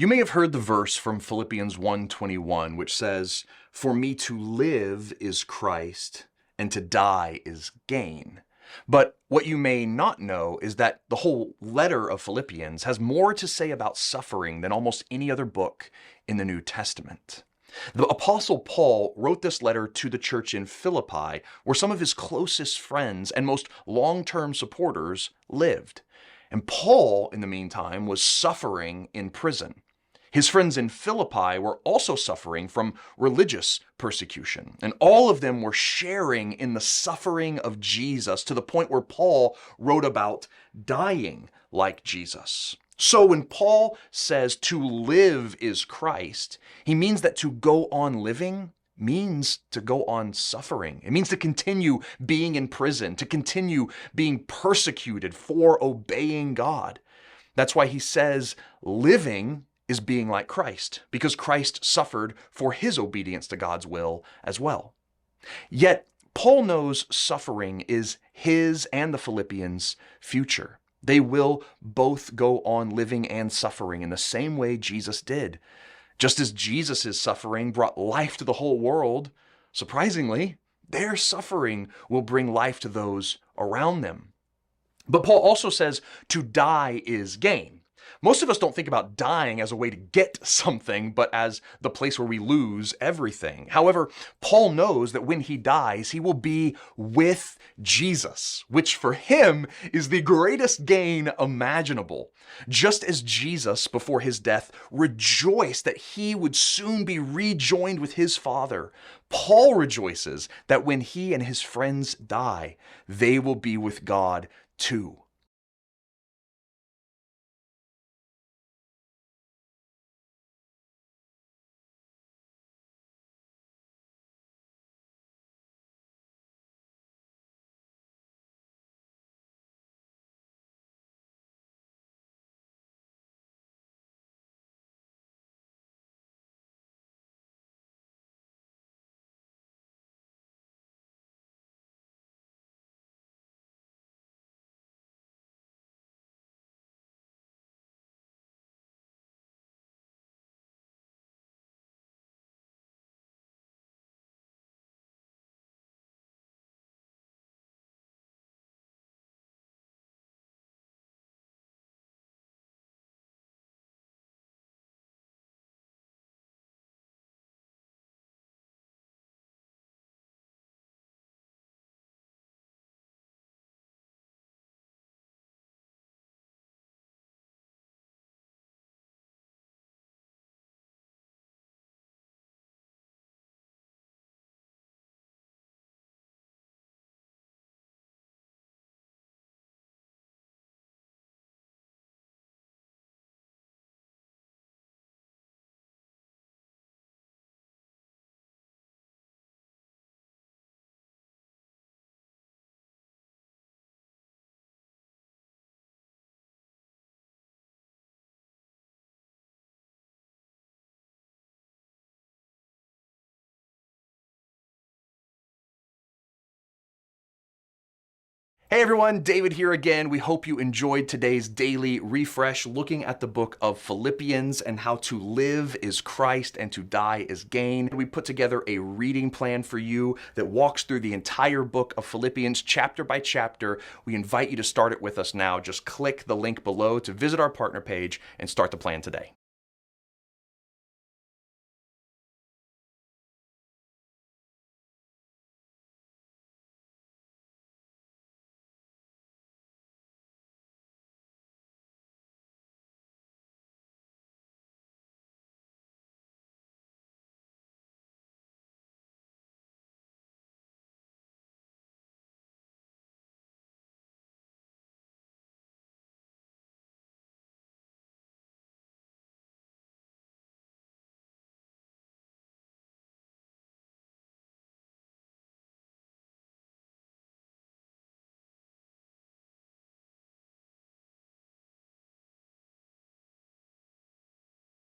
You may have heard the verse from Philippians 1:21, which says, "For me to live is Christ, and to die is gain." But what you may not know is that the whole letter of Philippians has more to say about suffering than almost any other book in the New Testament. The Apostle Paul wrote this letter to the church in Philippi, where some of his closest friends and most long-term supporters lived. And Paul, in the meantime, was suffering in prison. His friends in Philippi were also suffering from religious persecution, and all of them were sharing in the suffering of Jesus to the point where Paul wrote about dying like Jesus. So when Paul says to live is Christ, he means that to go on living means to go on suffering. It means to continue being in prison, to continue being persecuted for obeying God. That's why he says living is being like Christ, because Christ suffered for his obedience to God's will as well. Yet, Paul knows suffering is his and the Philippians' future. They will both go on living and suffering in the same way Jesus did. Just as Jesus' suffering brought life to the whole world, surprisingly, their suffering will bring life to those around them. But Paul also says to die is gain. Most of us don't think about dying as a way to get something, but as the place where we lose everything. However, Paul knows that when he dies, he will be with Jesus, which for him is the greatest gain imaginable. Just as Jesus, before his death, rejoiced that he would soon be rejoined with his Father, Paul rejoices that when he and his friends die, they will be with God too. Hey everyone, David here again. We hope you enjoyed today's daily refresh looking at the book of Philippians and how to live is Christ and to die is gain. We put together a reading plan for you that walks through the entire book of Philippians chapter by chapter. We invite you to start it with us now. Just click the link below to visit our partner page and start the plan today.